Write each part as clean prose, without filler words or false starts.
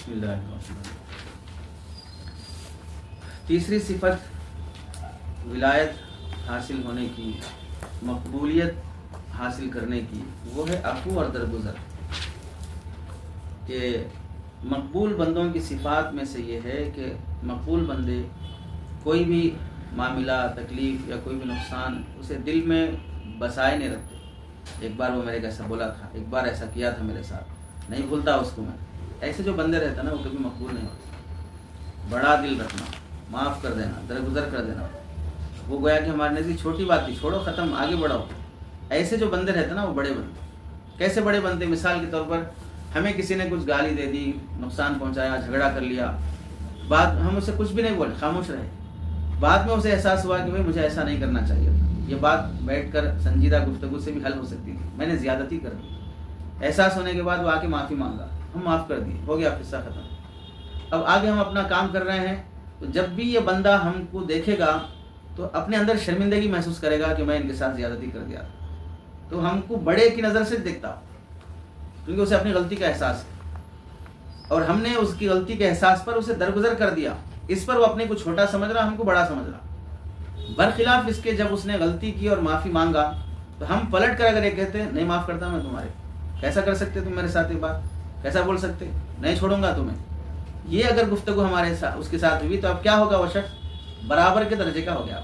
بسم اللہ الرحمن الرحیم۔ تیسری صفت ولایت حاصل ہونے کی، مقبولیت حاصل کرنے کی، وہ ہے عفو اور درگزر۔ کہ مقبول بندوں کی صفات میں سے یہ ہے کہ مقبول بندے کوئی بھی معاملہ، تکلیف یا کوئی بھی نقصان اسے دل میں بسائے نہیں رکھتے۔ ایک بار وہ میرے کو ایسا بولا تھا، ایک بار ایسا کیا تھا میرے ساتھ، نہیں بھولتا اس کو میں۔ ایسے جو بندے رہتے ہیں نا وہ کبھی مقبول نہیں ہوتے۔ بڑا دل رکھنا، معاف کر دینا، درگزر کر دینا، وہ گویا کہ ہمارے نزدیک چھوٹی بات تھی، چھوڑو ختم، آگے بڑھو۔ ایسے جو بندے رہتے ہیں نا وہ بڑے بندے۔ کیسے بڑے بندے؟ مثال کے طور پر ہمیں کسی نے کچھ گالی دے دی، نقصان پہنچایا، جھگڑا کر لیا، بعد ہم اسے کچھ بھی نہیں بولے، خاموش رہے۔ بعد میں اسے احساس ہوا کہ بھائی مجھے ایسا نہیں کرنا چاہیے تھا، یہ بات بیٹھ کر سنجیدہ گفتگو سے بھی حل ہو سکتی تھی، میں نے زیادتی کر دی۔ احساس ہونے کے بعد وہ آ کے معافی مانگا، ہم معاف کر دیے، ہو گیا قصہ ختم۔ اب آگے ہم اپنا کام کر رہے ہیں، تو جب بھی یہ بندہ ہم کو دیکھے گا تو اپنے اندر شرمندگی محسوس کرے گا کہ میں ان کے ساتھ زیادتی کر دیا، تو ہم کو بڑے کی نظر سے دیکھتا، کیونکہ اسے اپنی غلطی کا احساس ہے، اور ہم نے اس کی غلطی کے احساس پر اسے درگزر کر دیا۔ اس پر وہ اپنے کو چھوٹا سمجھ رہا، ہم کو بڑا سمجھ رہا۔ برخلاف اس کے جب اس نے غلطی کی اور معافی مانگا تو ہم پلٹ کر اگر یہ کہتے نہیں معاف کرتا میں تمہارے، کیسا کر سکتے تم میرے ساتھ یہ بات، کیسا بول سکتے، نہیں چھوڑوں گا تمہیں، یہ اگر گفتگو ہمارے ساتھ اس کے ساتھ ہوئی تو اب کیا ہوگا؟ وہ شخص برابر کے درجے کا ہو گیا۔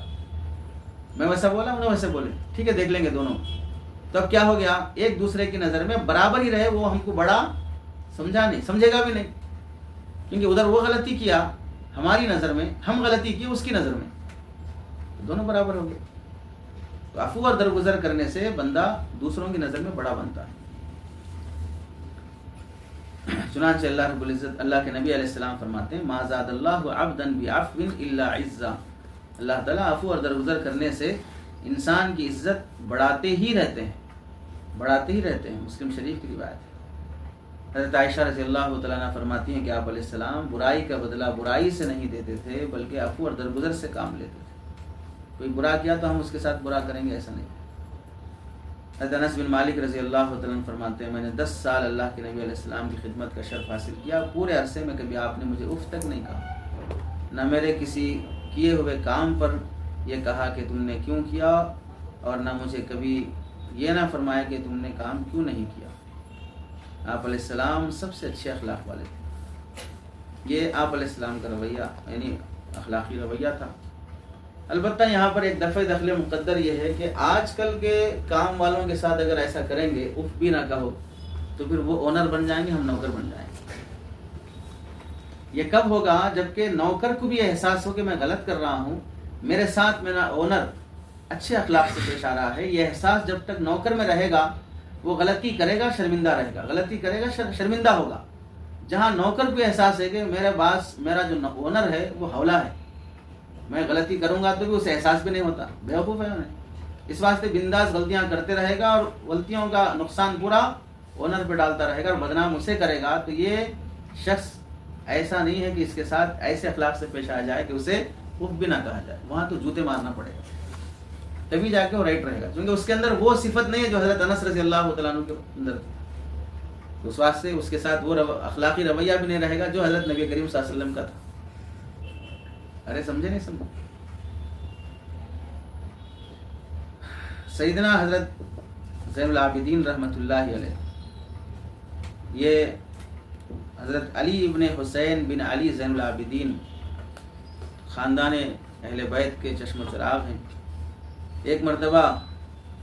میں ویسا بولا، انہیں ویسے بولے، ٹھیک ہے دیکھ لیں گے دونوں، تو اب کیا ہو گیا؟ ایک دوسرے کی نظر میں برابر ہی رہے، وہ ہم کو بڑا سمجھا نہیں، سمجھے گا بھی نہیں، کیونکہ ادھر وہ غلطی کیا ہماری نظر میں، ہم غلطی کی اس کی نظر میں، دونوں برابر ہو گئے۔ تو عفو اور درگزر کرنے سے بندہ دوسروں کی نظر میں بڑا بنتا ہے۔ چنانچہ اللہ رب العزت، اللہ کے نبی علیہ السلام فرماتے ہیں ما زاد اللہ عبدا بعفو الا عزا، اللہ تعالیٰ عفو اور درگزر کرنے سے انسان کی عزت بڑھاتے ہی رہتے ہیں، بڑھاتے ہی رہتے ہیں۔ مسلم شریف کی روایت ہے۔ حضرت عائشہ رضی اللہ تعالیٰ عنہ فرماتی ہیں کہ آپ علیہ السلام برائی کا بدلہ برائی سے نہیں دیتے تھے، بلکہ عفو اور درگزر سے کام لیتے تھے۔ کوئی برا کیا تو ہم اس کے ساتھ برا کریں گے، ایسا نہیں۔ حضرت انس بن مالک رضی اللہ تعالیٰ عنہ فرماتے ہیں میں نے 10 سال اللہ کے نبی علیہ السلام کی خدمت کا شرف حاصل کیا، پورے عرصے میں کبھی آپ نے مجھے اف تک نہیں کہا، نہ میرے کسی کیے ہوئے کام پر یہ کہا کہ تم نے کیوں کیا، اور نہ مجھے کبھی یہ نہ فرمایا کہ تم نے کام کیوں نہیں کیا۔ آپ علیہ السلام سب سے اچھے اخلاق والے تھے۔ یہ آپ علیہ السلام کا رویہ، یعنی اخلاقی رویہ تھا۔ البتہ یہاں پر ایک دفعہ دخل مقدر یہ ہے کہ آج کل کے کام والوں کے ساتھ اگر ایسا کریں گے، اف بھی نہ کہو، تو پھر وہ اونر بن جائیں گے، ہم نوکر بن جائیں گے۔ یہ کب ہوگا؟ جبکہ نوکر کو بھی احساس ہو کہ میں غلط کر رہا ہوں، میرے ساتھ میرا اونر اچھے اخلاق سے پیش آ رہا ہے۔ یہ احساس جب تک نوکر میں رہے گا، وہ غلطی کرے گا شرمندہ رہے گا، غلطی کرے گا شرمندہ ہوگا۔ جہاں نوکر کو احساس ہے کہ میرا باس، میرا جو اونر ہے وہ حولہ ہے، میں غلطی کروں گا تو بھی اسے احساس بھی نہیں ہوتا، بیوقوف ہے انہیں۔ اس واسطے بنداس غلطیاں کرتے رہے گا، اور غلطیوں کا نقصان پورا اونر پہ ڈالتا رہے گا اور بدنام اسے کرے گا۔ تو یہ شخص ایسا نہیں ہے کہ اس کے ساتھ ایسے اخلاق سے پیش آ جائے کہ اسے اف بھی نہ کہا جائے، وہاں تو جوتے مارنا پڑے گا، تبھی جا کے وہ رائٹ رہے گا، کیونکہ اس کے اندر وہ صفت نہیں ہے جو حضرت انس رضی اللہ تعالیٰ عنہ کے اندر تھی۔ اس واسطے اس کے ساتھ وہ اخلاقی رویہ بھی نہیں رہے گا جو حضرت نبی کریم صلی اللہ علیہ وسلم کا تھا۔ ارے سمجھے نہیں سمجھے؟ سیدنا حضرت زین العابدین رحمۃ اللہ علیہ، یہ حضرت علی ابن حسین بن علی زین العابدین خاندان اہل بیت کے چشم و چراغ ہیں۔ ایک مرتبہ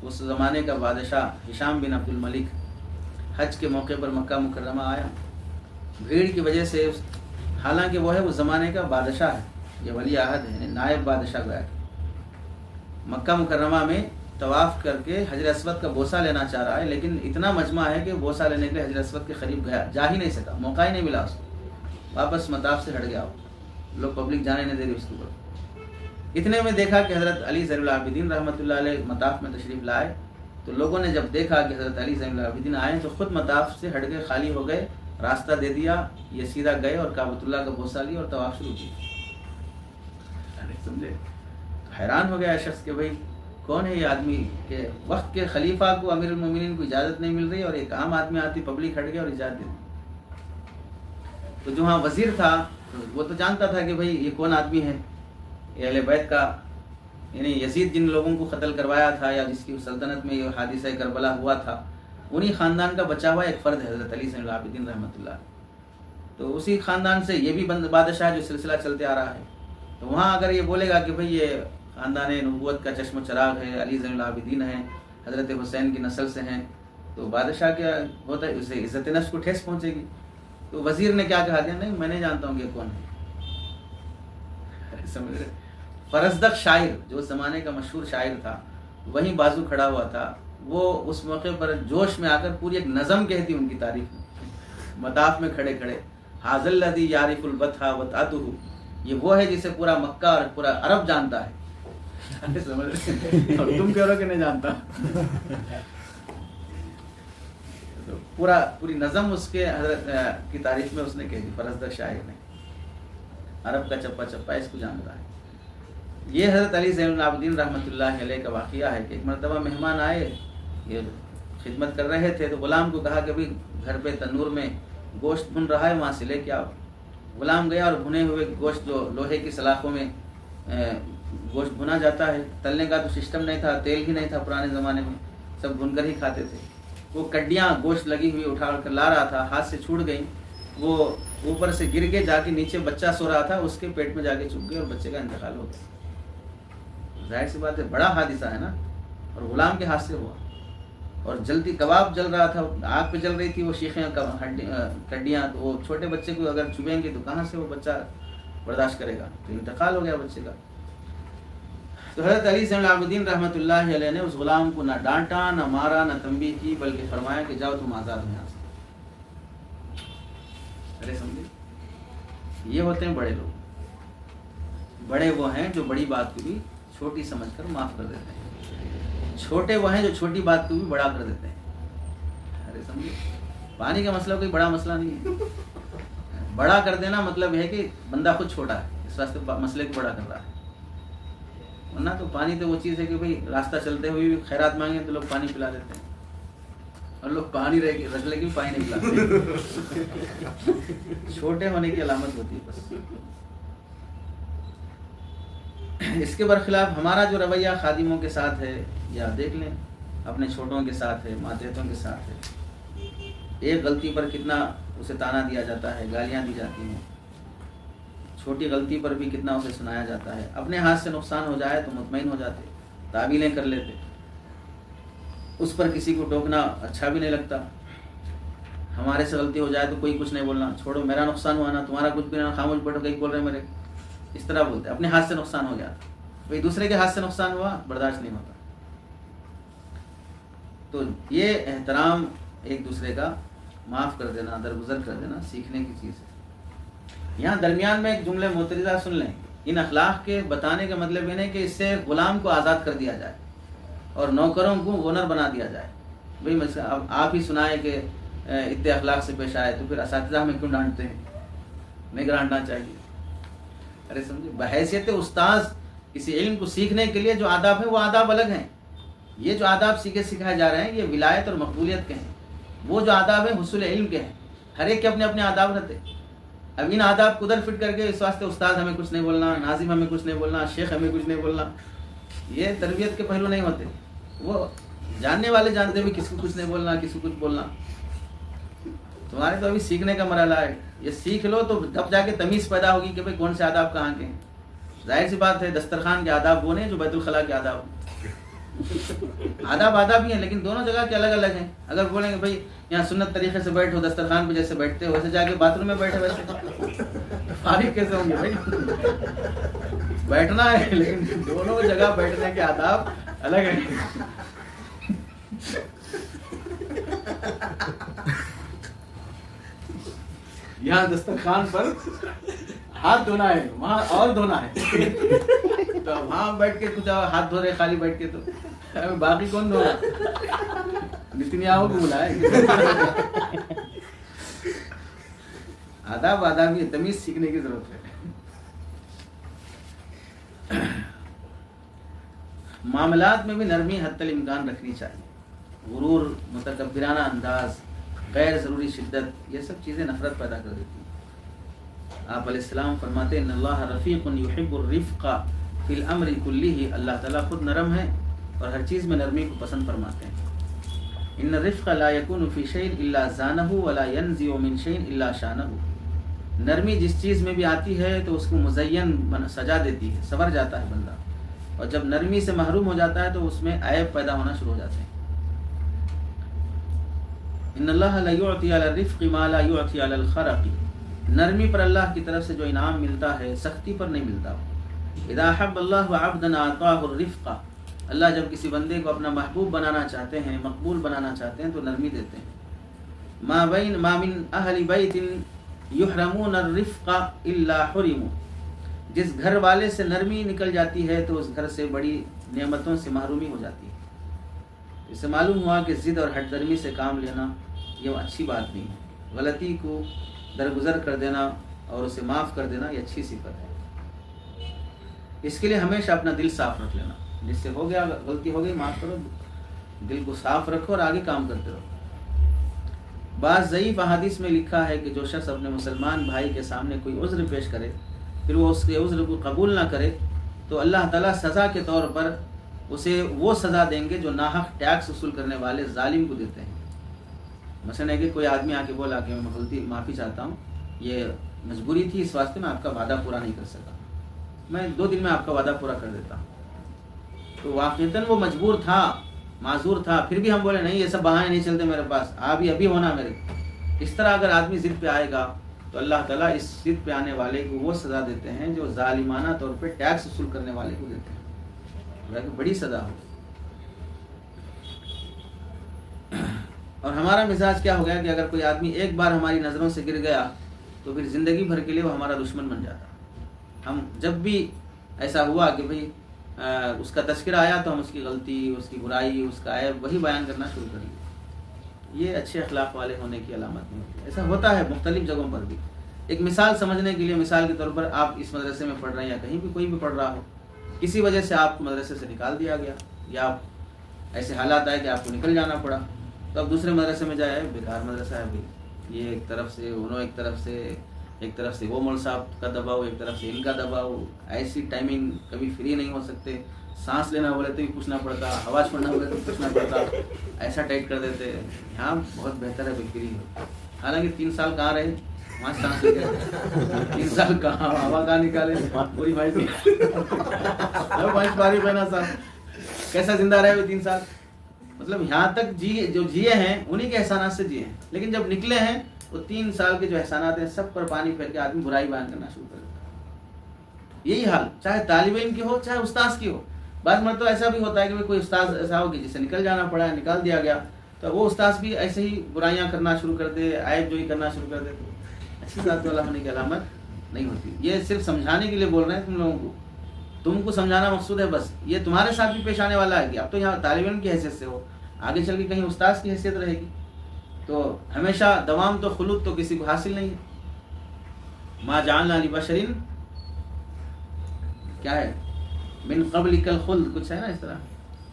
اس زمانے کا بادشاہ ہشام بن عبد الملک حج کے موقع پر مکہ مکرمہ آیا۔ بھیڑ کی وجہ سے حالانکہ وہ ہے اس زمانے کا بادشاہ ہے، یہ ولی عہد ہے، نائب بادشاہ گیا، مکہ مکرمہ میں طواف کر کے حجر اسود کا بوسہ لینا چاہ رہا ہے، لیکن اتنا مجمع ہے کہ بوسہ لینے کے لیے حجر اسود کے قریب گیا، جا ہی نہیں سکا، موقع ہی نہیں ملا اس کو، واپس مطاف سے ہٹ گیا، لوگ پبلک جانے نہیں دے رہی اس کے اوپر۔ اتنے میں دیکھا کہ حضرت علی زین العابدین رحمۃ اللہ علیہ مطاف میں تشریف لائے، تو لوگوں نے جب دیکھا کہ حضرت علی زین العابدین آئے تو خود مطاف سے ہٹ گئے، خالی ہو گئے، راستہ دے دیا، یہ سیدھا گئے اور کعبۃ اللہ کا بوسہ لیا اور طواف شروع کیا۔ سمجھے؟ حیران ہو گیا شخص کہ بھائی کون ہے یہ آدمی کہ وقت کے خلیفہ کو، امیر المومنین کو اجازت نہیں مل رہی، اور ایک عام آدمی آتی، پبلک ہٹ گیا اور اجازت دے دی۔ تو جو وہاں وزیر تھا وہ تو جانتا تھا کہ بھائی یہ کون آدمی ہے، یہ اہل بیت کا، یعنی یزید جن لوگوں کو قتل کروایا تھا یا جس کی سلطنت میں یہ حادثہ کربلا ہوا تھا، انہی خاندان کا بچا ہوا ایک فرد ہے حضرت علی زین العابدین رحمۃ اللہ۔ تو اسی خاندان سے یہ بھی بادشاہ جو سلسلہ چلتے آ رہا ہے، تو وہاں اگر یہ بولے گا کہ بھئی یہ خاندان نبوت کا چشم و چراغ ہے، علی زین العابدین ہیں، حضرت حسین کی نسل سے ہیں، تو بادشاہ کیا ہوتا ہے، اسے عزت نفس کو ٹھیس پہنچے گی۔ تو وزیر نے کیا کہا دیا، نہیں میں نہیں جانتا ہوں کہ کون ہے۔ سمجھ رہے؟ فرزدق شاعر جو اس زمانے کا مشہور شاعر تھا وہیں بازو کھڑا ہوا تھا، وہ اس موقع پر جوش میں آ کر پوری ایک نظم کہتی ان کی تعریف میں، مطاف میں کھڑے کھڑے، حاذا الذی یعرف البطھا وطأتہ، یہ وہ ہے جسے پورا مکہ اور پورا عرب جانتا ہے۔ سمجھ رہے؟ اور تم کہہ رہے ہو کہ نہیں جانتا۔ پوری نظم اس کے حضرت کی تعریف میں اس نے کہہ دی، فرزدق شاعر نے، عرب کا چپا چپا اس کو جانتا ہے۔ یہ حضرت علی زین العابدین رحمۃ اللہ علیہ کا واقعہ ہے کہ ایک مرتبہ مہمان آئے، یہ خدمت کر رہے تھے، تو غلام کو کہا کہ بھائی گھر پہ تنور میں گوشت بھن رہا ہے، وہاں سے لے کے آؤ۔ غلام گیا اور بھنے ہوئے گوشت جو لوہے کی سلاخوں میں گوشت بھنا جاتا ہے، تلنے کا تو سسٹم نہیں تھا، تیل بھی نہیں تھا پرانے زمانے میں، سب بھن کر ہی کھاتے تھے۔ وہ کڈیاں گوشت لگی ہوئی اٹھا کر لا رہا تھا، ہاتھ سے چھوٹ گئی، وہ اوپر سے گر کے جا کے نیچے بچہ سو رہا تھا، اس کے پیٹ میں جا کے چپ گئی اور بچے کا انتقال ہو گیا۔ ظاہر سی بات ہے بڑا حادثہ ہے نا، اور غلام کے ہاتھ سے ہوا، اور جلدی کباب جل رہا تھا، آگ پہ جل رہی تھی وہ شیخیں کڈیاں، تو وہ چھوٹے بچے کو اگر چبیں گے تو کہاں سے وہ بچہ برداشت کرے گا، تو انتقال ہو گیا بچے کا۔ تو حضرت علی زین العابدین رحمۃ اللہ علیہ نے اس غلام کو نہ ڈانٹا، نہ مارا، نہ تنبیہ کی، بلکہ فرمایا کہ جاؤ تم آزاد ہو یہاں سے۔ ارے سمجھے، یہ ہوتے ہیں بڑے لوگ۔ بڑے وہ ہیں جو بڑی بات کو بھی چھوٹی سمجھ کر معاف کر دیتے ہیں، چھوٹے وہ ہیں جو چھوٹی بات کو بھی بڑا کر دیتے ہیں۔ ارے سمجھے، پانی کا مسئلہ کوئی بڑا مسئلہ نہیں ہے، بڑا کر دینا مطلب ہے کہ بندہ خود چھوٹا ہے، اس واسطے مسئلے کو بڑا کر رہا ہے۔ ورنہ تو پانی تو وہ چیز ہے کہ بھئی راستہ چلتے ہوئے بھی خیرات مانگیں تو لوگ پانی پلا دیتے ہیں، اور لوگ پانی رکھ لے کے بھی پانی نہیں پلاتے۔ چھوٹے ہونے کی علامت ہوتی ہے بس۔ اس کے برخلاف ہمارا جو رویہ خادموں کے ساتھ ہے، یا دیکھ لیں اپنے چھوٹوں کے ساتھ ہے، ماتحتوں کے ساتھ ہے، ایک غلطی پر کتنا اسے تانا دیا جاتا ہے، گالیاں دی جاتی ہیں، چھوٹی غلطی پر بھی کتنا اسے سنایا جاتا ہے۔ اپنے ہاتھ سے نقصان ہو جائے تو مطمئن ہو جاتے، تعویلیں کر لیتے، اس پر کسی کو ٹوکنا اچھا بھی نہیں لگتا۔ ہمارے سے غلطی ہو جائے تو کوئی کچھ نہیں بولنا، چھوڑو میرا نقصان ہوا نا، تمہارا کچھ بھی نہ، خاموش بیٹھو، کئی بول رہے ہیں میرے، اس طرح بولتے۔ اپنے ہاتھ سے نقصان ہو گیا، بھئی دوسرے کے ہاتھ سے نقصان ہوا برداشت نہیں ہوتا۔ تو یہ احترام ایک دوسرے کا، معاف کر دینا، درگزر کر دینا، سیکھنے کی چیز ہے۔ یہاں درمیان میں ایک جملہ معترضہ سن لیں، ان اخلاق کے بتانے کا مطلب یہ نہیں کہ اس سے غلام کو آزاد کر دیا جائے اور نوکروں کو اونر بنا دیا جائے۔ بھئی آپ ہی سنائیں کہ اتنے اخلاق سے پیش آئے تو پھر اساتذہ ہمیں کیوں ڈانٹتے ہیں؟ نہیں ڈانٹنا چاہیے۔ ارے سمجھے، بحیثیت استاذ کسی علم کو سیکھنے کے لیے جو آداب ہیں وہ آداب الگ ہیں۔ یہ جو آداب سکھائے جا رہے ہیں یہ ولایت اور مقبولیت کے ہیں، وہ جو آداب ہیں حصول علم کے ہیں۔ ہر ایک کے اپنے اپنے آداب رہتے۔ اب ان آداب کو ادھر فٹ کر کے اس واسطے استاد ہمیں کچھ نہیں بولنا، ناظم ہمیں کچھ نہیں بولنا، شیخ ہمیں کچھ نہیں بولنا، یہ تربیت کے پہلو نہیں ہوتے۔ وہ جاننے والے جانتے بھی کس کو کچھ نہیں بولنا، کس کو کچھ بولنا۔ تمہارے تو ابھی سیکھنے کا مرحلہ ہے، یہ سیکھ لو تو تب جا کے تمیز پیدا ہوگی کہ بھئی کون سے آداب کہاں کے ہیں۔ ظاہر سی بات ہے دسترخوان کے آداب وہ نہیں جو بیت الخلاء کے آداب ہیں۔ آداب ہی ہیں لیکن دونوں جگہ کے الگ الگ ہیں۔ اگر بولیں گے بھئی یہاں سنت طریقے سے بیٹھو، دسترخوان پہ جیسے بیٹھتے ہو ویسے جا کے باتھ روم میں بیٹھے، ویسے فارغ کیسے ہوں گے بھائی؟ بیٹھنا ہے لیکن دونوں جگہ بیٹھنے کے آداب الگ ہیں۔ یہاں دسترخوان پر ہاتھ دھونا ہے، وہاں اور دھونا ہے، تو وہاں بیٹھ کے کچھ ہاتھ دھو رہے خالی بیٹھ کے، تو باقی کون دھو رہا؟ نتنیاہو کو بلائے۔ آداب یہ تمیز سیکھنے کی ضرورت ہے۔ معاملات میں بھی نرمی حتی الامکان رکھنی چاہیے۔ غرور، متکبرانہ انداز، غیر ضروری شدت، یہ سب چیزیں نفرت پیدا کر دیتی ہیں۔ آپ علیہ السلام فرماتے ہیں ان اللہ رفیق یحب الرفق فی الامر کلہ، اللہ تعالیٰ خود نرم ہے اور ہر چیز میں نرمی کو پسند فرماتے ہیں. ان الرفق لا یکون فی شیء الا زانہ ولا ینزع من شیء الا شانہ. نرمی جس چیز میں بھی آتی ہے تو اس کو مزین سجا دیتی ہے، سنور جاتا ہے بندہ، اور جب نرمی سے محروم ہو جاتا ہے تو اس میں عیب پیدا ہونا شروع ہو جاتے ہیں. ان اللہ لا یعطی علی الرفق ما لا یعطی علی الخرق. نرمی پر اللہ کی طرف سے جو انعام ملتا ہے سختی پر نہیں ملتا. اذا حب اللہ عبدا اعطاه الرفق. اللہ جب کسی بندے کو اپنا محبوب بنانا چاہتے ہیں، مقبول بنانا چاہتے ہیں تو نرمی دیتے ہیں. ما من اہل بیت یحرمون الرفق الا حرموا. جس گھر والے سے نرمی نکل جاتی ہے تو اس گھر سے بڑی نعمتوں سے محرومی ہو جاتی ہے. اس سے معلوم ہوا کہ ضد اور ہٹ درمی سے کام لینا یہ اچھی بات نہیں ہے. غلطی کو درگزر کر دینا اور اسے معاف کر دینا یہ اچھی صفت ہے. اس کے لیے ہمیشہ اپنا دل صاف رکھ لینا. جس سے ہو گیا غلطی ہو گئی معاف کرو، دل کو صاف رکھو اور آگے کام کرتے رہو. بعض ضعیف احادیث میں لکھا ہے کہ جو شخص اپنے مسلمان بھائی کے سامنے کوئی عذر پیش کرے پھر وہ اس کے عذر کو قبول نہ کرے تو اللہ تعالیٰ سزا کے طور پر اسے وہ سزا دیں گے جو ناحق ٹیکس وصول کرنے والے ظالم کو دیتے ہیں. مثلا ہے کہ کوئی آدمی آ کے بولا کہ میں غلطی معافی چاہتا ہوں، یہ مجبوری تھی، اس واسطے میں آپ کا وعدہ پورا نہیں کر سکا، میں 2 دن میں آپ کا وعدہ پورا کر دیتا ہوں. تو واقعتاً وہ مجبور تھا، معذور تھا، پھر بھی ہم بولے نہیں یہ سب بہانے نہیں چلتے میرے پاس، ابھی ہونا میرے. اس طرح اگر آدمی ضد پہ آئے گا تو اللہ تعالیٰ اس ضد پہ آنے والے کو وہ سزا دیتے ہیں جو ظالمانہ طور پہ ٹیکس وصول کرنے والے کو دیتے ہیں، بڑی سزا ہو. اور ہمارا مزاج کیا ہو گیا کہ اگر کوئی آدمی ایک بار ہماری نظروں سے گر گیا تو پھر زندگی بھر کے لیے وہ ہمارا دشمن بن جاتا. ہم جب بھی ایسا ہوا کہ بھئی اس کا تذکرہ آیا تو ہم اس کی غلطی، اس کی برائی، اس کا عیب وہی بیان کرنا شروع کر دیا. یہ اچھے اخلاق والے ہونے کی علامت نہیں ہوتی. ایسا ہوتا ہے مختلف جگہوں پر بھی. ایک مثال سمجھنے کے لیے، مثال کے طور پر آپ اس مدرسے میں پڑھ رہے ہیں یا کہیں بھی کوئی بھی پڑھ رہا ہو، کسی وجہ سے آپ کو مدرسے سے نکال دیا گیا یا ایسے حالات آئے کہ آپ کو نکل جانا پڑا، تو اب دوسرے مدرسے میں جائے، بیکار مدرسہ ہے بھی، یہ ایک طرف سے انہوں ایک طرف سے وہ مول صاحب کا دباؤ، ایک طرف سے ان کا دباؤ، ایسی ٹائمنگ، کبھی فری نہیں ہو سکتے، سانس لینا بولے تو بھی پوچھنا پڑتا، آواز پڑھنا بولے تو پوچھنا پڑتا، ایسا ٹائٹ کر دیتے. یہاں بہت بہتر ہے فری ہو. حالانکہ 3 سال کہاں رہے، وہاں سانس لے گئے 3 سال کہاں ہوا کہاں نکالے پوری بھائی باری بہنا صاحب کیسا زندہ رہے ہوئے 3 سال. مطلب یہاں تک جو جیے ہیں انہی کے احسانات سے جیے ہیں، لیکن جب نکلے ہیں وہ 3 سال کے جو احسانات ہیں سب پر پانی پھیر کے آدمی برائی بیان کرنا شروع کر دیتا ہے. یہی حال چاہے طالب علم کی ہو چاہے استاذ کی ہو. بعض مرتبہ ایسا بھی ہوتا ہے کہ کوئی استاذ ایسا ہو کہ جسے نکل جانا پڑا ہے، نکال دیا گیا، تو وہ استاذ بھی ایسے ہی برائیاں کرنا شروع کر دے، عیب جوئی کرنا شروع کر دے. تو اچھی ذات والا ہونے کی علامت نہیں ہوتی. یہ صرف سمجھانے کے لیے بول رہے ہیں تم لوگوں کو، تم کو سمجھانا مقصود ہے بس. یہ تمہارے ساتھ بھی پیش آنے والا ہے کہ اب تو یہاں طالب علم کی حیثیت سے ہو، آگے چل کے کہیں استاذ کی حیثیت رہے گی. تو ہمیشہ دوام تو خلود تو کسی کو حاصل نہیں ہے. ما جعلنا لبشر کیا ہے من قبلک الخلد، کچھ ہے نا اس طرح.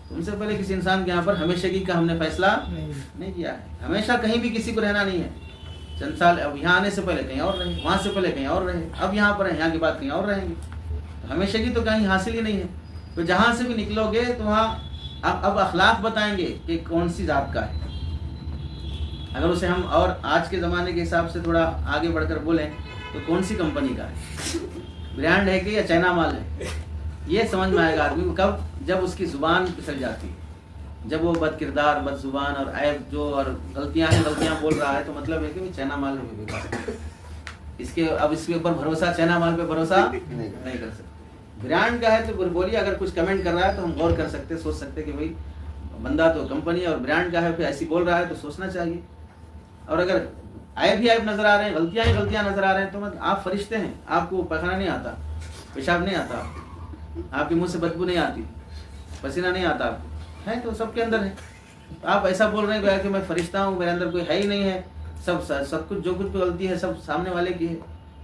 تم سے پہلے کسی انسان کے یہاں پر ہمیشگی کا ہم نے فیصلہ نہیں کیا ہے. ہمیشہ کہیں بھی کسی کو رہنا نہیں ہے. چند سال اب یہاں آنے سے پہلے کہیں اور رہے، وہاں سے پہلے کہیں اور رہے، اب یہاں پر ہیں، یہاں کے بعد کہیں اور رہیں گے. ہمیشگی تو کہیں حاصل ہی نہیں ہے. تو جہاں سے بھی نکلو گے تو وہاں اب اخلاق بتائیں گے کہ کون سی ذات کا ہے. اگر اسے ہم اور آج کے زمانے کے حساب سے تھوڑا آگے بڑھ کر بولیں تو کون سی کمپنی کا ہے، برانڈ ہے کہ یا چائنا مال ہے، یہ سمجھ میں آئے گا آدمی کو کب، جب اس کی زبان پھسل جاتی ہے، جب وہ بد کردار، بد زبان اور عیب جو اور غلطیاں بول رہا ہے، تو مطلب ہے کہ وہ چائنا مال ہے بیکار. اس کے اوپر بھروسہ، چائنا مال پہ بھروسہ نہیں کر سکتے. برانڈ کا ہے تو بولیے، اگر کچھ کمنٹ کر رہا ہے تو ہم غور کر سکتے، سوچ سکتے کہ بھائی بندہ تو کمپنی اور برانڈ کا ہے، پھر ایسی بول رہا ہے تو سوچنا چاہیے. اور اگر عیب ہی عیب نظر آ رہے ہیں، غلطیاں ہی غلطیاں نظر آ رہے ہیں، تو آپ فرشتے ہیں، آپ کو پخانا نہیں آتا، پیشاب نہیں آتا، آپ کے منہ سے بدبو نہیں آتی، پسینہ نہیں آتا، آپ ہے تو سب کے اندر ہے. آپ ایسا بول رہے ہیں کہ میں فرشتہ ہوں، میرے اندر کوئی ہے ہی نہیں ہے، سب کچھ جو کچھ بھی غلطی ہے سب سامنے والے کی ہے.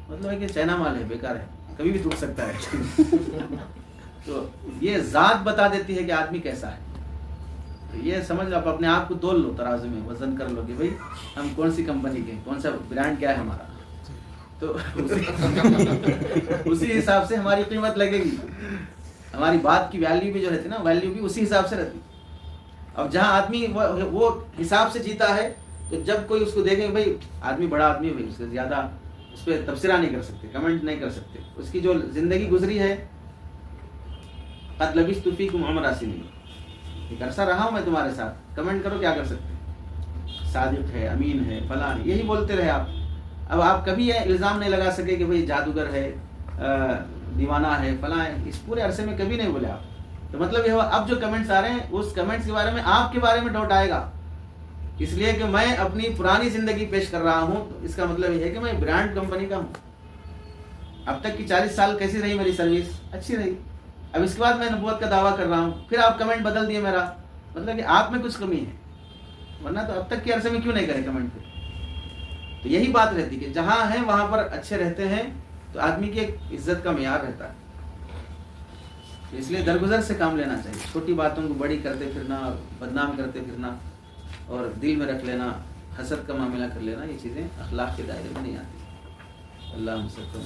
مطلب ہے کہ چائنا مال ہے، بیکار ہے، کبھی بھی ٹوٹ سکتا ہے. تو یہ ذات بتا دیتی ہے کہ آدمی کیسا ہے. یہ سمجھ لو، آپ اپنے آپ کو تول لو، ترازو میں وزن کر لو کہ بھائی ہم کون سی کمپنی کے، کون سا برانڈ کیا ہے ہمارا. تو اسی حساب سے ہماری قیمت لگے گی، ہماری بات کی ویلیو بھی جو رہتی ہے نا، ویلیو بھی اسی حساب سے رہتی. اب جہاں آدمی وہ حساب سے جیتا ہے تو جب کوئی اس کو دیکھیں کہ بھائی آدمی بڑا آدمی ہے، بھائی اس سے زیادہ اس پہ تبصرہ نہیں کر سکتے، کمنٹ نہیں کر سکتے، اس کی جو زندگی گزری ہے، قد لبثت فیکم عمر سنین، ایک عرصہ رہا ہوں میں تمہارے ساتھ، کمنٹ کرو کیا کر سکتے، صادق ہے، امین ہے، فلاں، یہی بولتے رہے آپ. اب آپ کبھی یہ الزام نہیں لگا سکے کہ بھئی جادوگر ہے، دیوانہ ہے، فلاں ہے، اس پورے عرصے میں کبھی نہیں بولے آپ. تو مطلب یہ ہوا اب جو کمنٹس آ رہے ہیں اس کمنٹس کے بارے میں آپ کے بارے میں ڈاؤٹ آئے گا، اس لیے کہ میں اپنی پرانی زندگی پیش کر رہا ہوں. تو اس کا مطلب یہ ہے کہ میں برانڈ کمپنی کا ہوں. اب تک کی 40 سال کیسی رہی میری سروس؟ اچھی رہی. اب اس کے بعد میں نبوت کا دعویٰ کر رہا ہوں، پھر آپ کمنٹ بدل دیے میرا، مطلب کہ آپ میں کچھ کمی ہے، ورنہ تو اب تک کے عرصے میں کیوں نہیں کرے کمنٹ پہ. تو یہی بات رہتی کہ جہاں ہیں وہاں پر اچھے رہتے ہیں تو آدمی کی ایک عزت کا معیار رہتا ہے. اس لیے درگزر سے کام لینا چاہیے، چھوٹی باتوں کو بڑی کرتے پھرنا، بدنام کرتے پھرنا اور دل میں رکھ لینا، حسد کا معاملہ کر لینا، یہ چیزیں اخلاق کے دائرے میں نہیں آتی. اللہ ہم سب کو